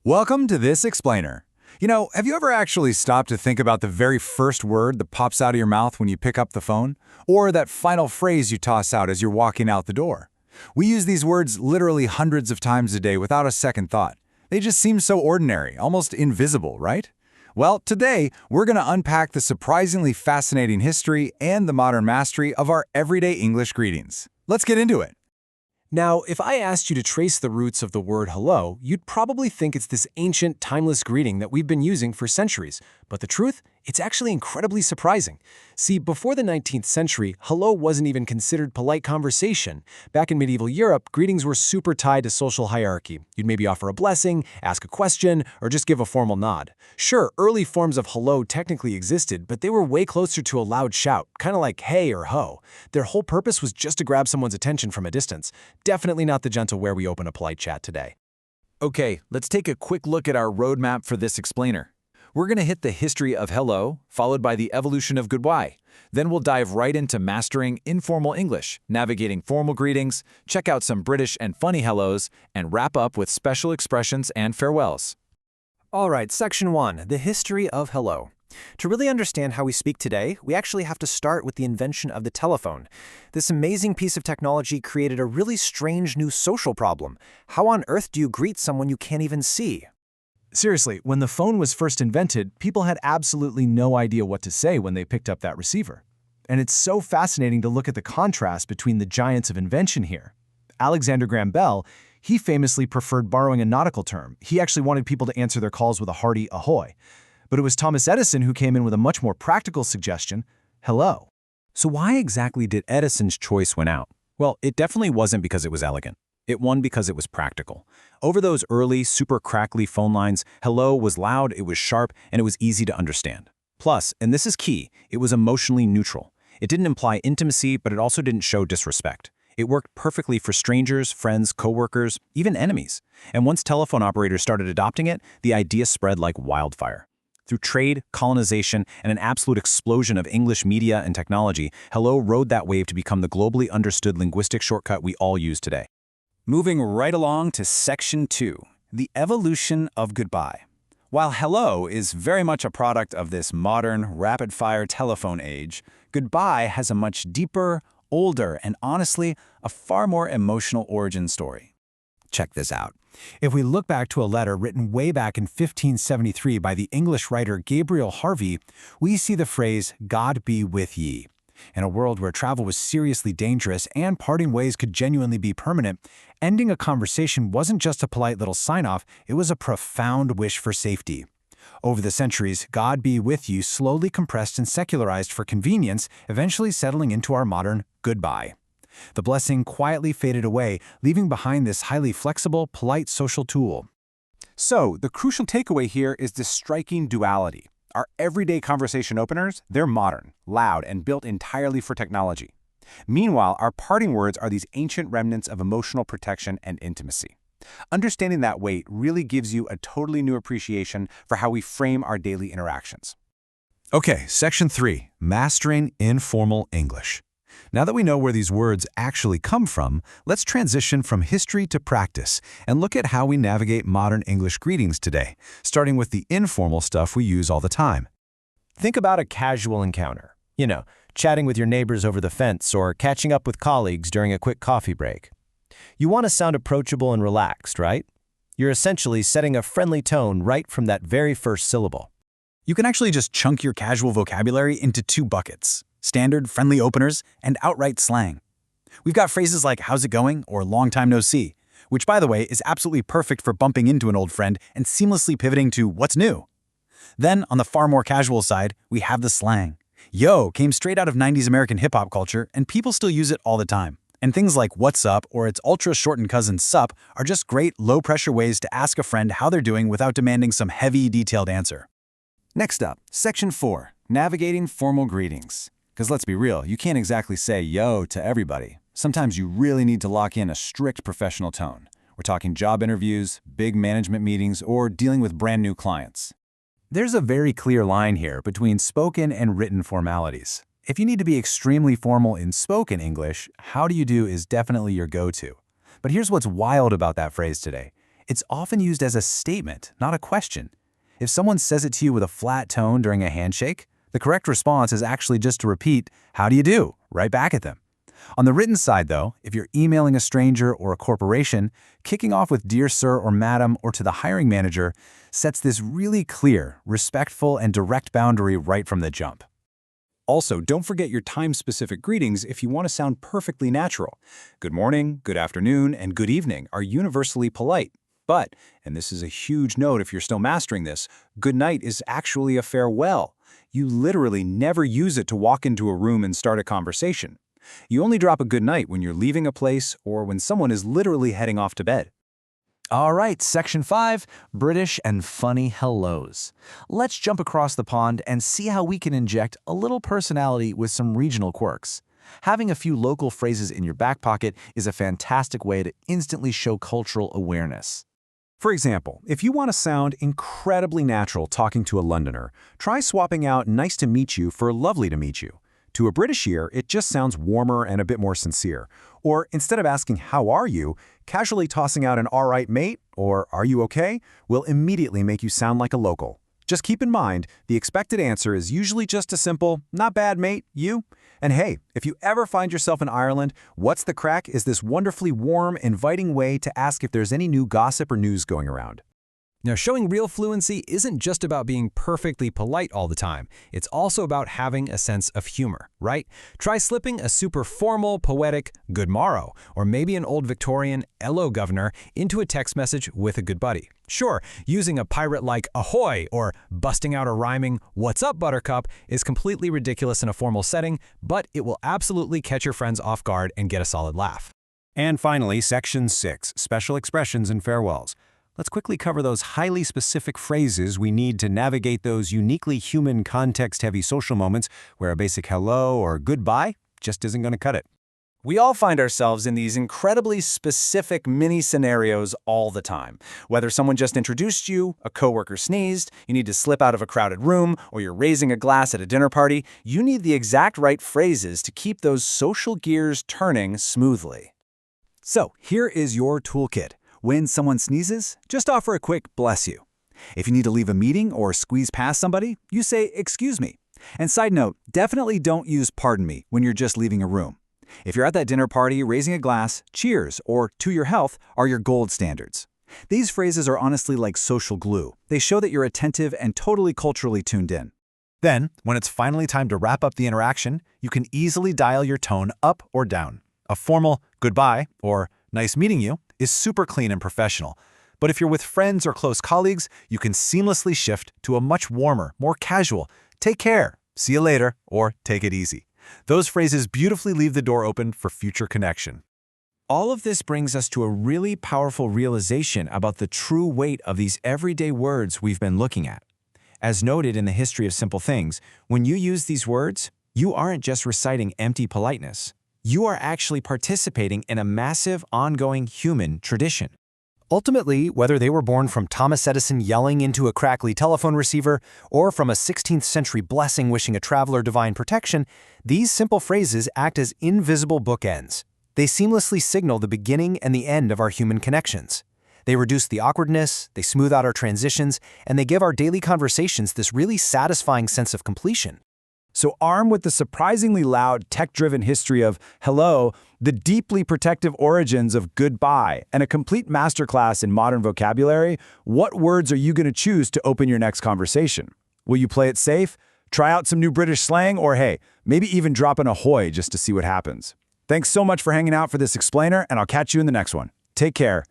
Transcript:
Welcome to This Explainer. Have you ever actually stopped to think about the very first word that pops out of your mouth when you pick up the phone? Or that final phrase you toss out as you're walking out the door? We use these words literally hundreds of times a day without a second thought. They just seem so ordinary, almost invisible, right? Well, today, we're going to unpack the surprisingly fascinating history and the modern mastery of our everyday English greetings. Let's get into it. Now, if I asked you to trace the roots of the word hello, you'd probably think it's this ancient, timeless greeting that we've been using for centuries. But the truth? It's actually incredibly surprising. See, before the 19th century, hello wasn't even considered polite conversation. Back in medieval Europe, greetings were super tied to social hierarchy. You'd maybe offer a blessing, ask a question, or just give a formal nod. Sure, early forms of hello technically existed, but they were way closer to a loud shout, kind of like hey or ho. Their whole purpose was just to grab someone's attention from a distance. Definitely not the gentle way we open a polite chat today. Okay, let's take a quick look at our roadmap for this explainer. We're going to hit the history of hello, followed by the evolution of goodbye. Then we'll dive right into mastering informal English, navigating formal greetings, check out some British and funny hellos, and wrap up with special expressions and farewells. All right, Section 1, the history of hello. To really understand how we speak today, we actually have to start with the invention of the telephone. This amazing piece of technology created a really strange new social problem. How on earth do you greet someone you can't even see? Seriously, when the phone was first invented, people had absolutely no idea what to say when they picked up that receiver. And it's so fascinating to look at the contrast between the giants of invention here. Alexander Graham Bell, he famously preferred borrowing a nautical term. He actually wanted people to answer their calls with a hearty ahoy. But it was Thomas Edison who came in with a much more practical suggestion, hello. So why exactly did Edison's choice win out? Well, it definitely wasn't because it was elegant. It won because it was practical. Over those early, super crackly phone lines, hello was loud, it was sharp, and it was easy to understand. Plus, and this is key, it was emotionally neutral. It didn't imply intimacy, but it also didn't show disrespect. It worked perfectly for strangers, friends, coworkers, even enemies. And once telephone operators started adopting it, the idea spread like wildfire. Through trade, colonization, and an absolute explosion of English media and technology, hello rode that wave to become the globally understood linguistic shortcut we all use today. Moving right along to Section 2, the evolution of goodbye. While hello is very much a product of this modern, rapid-fire telephone age, goodbye has a much deeper, older, and honestly, a far more emotional origin story. Check this out. If we look back to a letter written way back in 1573 by the English writer Gabriel Harvey, we see the phrase, "God be with ye." In a world where travel was seriously dangerous and parting ways could genuinely be permanent, ending a conversation wasn't just a polite little sign-off, it was a profound wish for safety. Over the centuries, "God be with you" slowly compressed and secularized for convenience, eventually settling into our modern goodbye. The blessing quietly faded away, leaving behind this highly flexible, polite social tool. So, the crucial takeaway here is this striking duality. Our everyday conversation openers, they're modern, loud, and built entirely for technology. Meanwhile, our parting words are these ancient remnants of emotional protection and intimacy. Understanding that weight really gives you a totally new appreciation for how we frame our daily interactions. Okay, Section 3, Mastering Informal English. Now that we know where these words actually come from, let's transition from history to practice and look at how we navigate modern English greetings today, starting with the informal stuff we use all the time. Think about a casual encounter. Chatting with your neighbors over the fence or catching up with colleagues during a quick coffee break. You want to sound approachable and relaxed, right? You're essentially setting a friendly tone right from that very first syllable. You can actually just chunk your casual vocabulary into two buckets: standard friendly openers and outright slang. We've got phrases like "how's it going" or "long time no see," which, by the way, is absolutely perfect for bumping into an old friend and seamlessly pivoting to "what's new." Then, on the far more casual side, we have the slang. Yo came straight out of 90s American hip-hop culture, and people still use it all the time. And things like "what's up" or its ultra-shortened cousin "sup" are just great, low-pressure ways to ask a friend how they're doing without demanding some heavy, detailed answer. Next up, Section 4, Navigating Formal Greetings. Because let's be real, you can't exactly say yo to everybody. Sometimes you really need to lock in a strict professional tone. We're talking job interviews, big management meetings, or dealing with brand new clients. There's a very clear line here between spoken and written formalities. If you need to be extremely formal in spoken English, "how do you do" is definitely your go-to. But here's what's wild about that phrase today. it's often used as a statement, not a question. If someone says it to you with a flat tone during a handshake, the correct response is actually just to repeat, "How do you do?" right back at them. On the written side, though, if you're emailing a stranger or a corporation, kicking off with "Dear Sir" or "Madam" or to the hiring manager sets this really clear, respectful, and direct boundary right from the jump. Also, don't forget your time-specific greetings if you want to sound perfectly natural. Good morning, good afternoon, and good evening are universally polite. But, and this is a huge note if you're still mastering this, good night is actually a farewell. You literally never use it to walk into a room and start a conversation. You only drop a good night when you're leaving a place or when someone is literally heading off to bed. All right, Section 5, British and funny hellos. Let's jump across the pond and see how we can inject a little personality with some regional quirks. Having a few local phrases in your back pocket is a fantastic way to instantly show cultural awareness. For example, if you want to sound incredibly natural talking to a Londoner, try swapping out "nice to meet you" for "lovely to meet you." To a British ear, it just sounds warmer and a bit more sincere. Or instead of asking "how are you," casually tossing out an "all right, mate" or "are you okay" will immediately make you sound like a local. Just keep in mind, the expected answer is usually just a simple "not bad, mate, you?" And hey, if you ever find yourself in Ireland, What's the Crack is this wonderfully warm, inviting way to ask if there's any new gossip or news going around. Now, showing real fluency isn't just about being perfectly polite all the time. It's also about having a sense of humor, right? Try slipping a super formal, poetic "good morrow," or maybe an old Victorian "hello, governor," into a text message with a good buddy. Sure, using a pirate-like "ahoy" or busting out a rhyming "what's up, buttercup" is completely ridiculous in a formal setting, but it will absolutely catch your friends off guard and get a solid laugh. And finally, Section 6, Special Expressions and Farewells. Let's quickly cover those highly specific phrases we need to navigate those uniquely human, context-heavy social moments where a basic hello or goodbye just isn't going to cut it. We all find ourselves in these incredibly specific mini-scenarios all the time. Whether someone just introduced you, a coworker sneezed, you need to slip out of a crowded room, or you're raising a glass at a dinner party, you need the exact right phrases to keep those social gears turning smoothly. So, here is your toolkit. When someone sneezes, just offer a quick "bless you." If you need to leave a meeting or squeeze past somebody, you say "excuse me." And side note, definitely don't use "pardon me" when you're just leaving a room. If you're at that dinner party raising a glass, "cheers" or "to your health" are your gold standards. These phrases are honestly like social glue. They show that you're attentive and totally culturally tuned in. Then, when it's finally time to wrap up the interaction, you can easily dial your tone up or down. A formal "goodbye" or "nice meeting you" is super clean and professional. But if you're with friends or close colleagues, you can seamlessly shift to a much warmer, more casual "take care," "see you later," or "take it easy." Those phrases beautifully leave the door open for future connection. All of this brings us to a really powerful realization about the true weight of these everyday words we've been looking at. As noted in the History of Simple Things, when you use these words, you aren't just reciting empty politeness. You are actually participating in a massive, ongoing human tradition. Ultimately, whether they were born from Thomas Edison yelling into a crackly telephone receiver or from a 16th century blessing wishing a traveler divine protection, these simple phrases act as invisible bookends. They seamlessly signal the beginning and the end of our human connections. They reduce the awkwardness, they smooth out our transitions, and they give our daily conversations this really satisfying sense of completion. So armed with the surprisingly loud, tech-driven history of hello, the deeply protective origins of goodbye, and a complete masterclass in modern vocabulary, what words are you going to choose to open your next conversation? Will you play it safe, try out some new British slang, or hey, maybe even drop an ahoy just to see what happens? Thanks so much for hanging out for this explainer, and I'll catch you in the next one. Take care.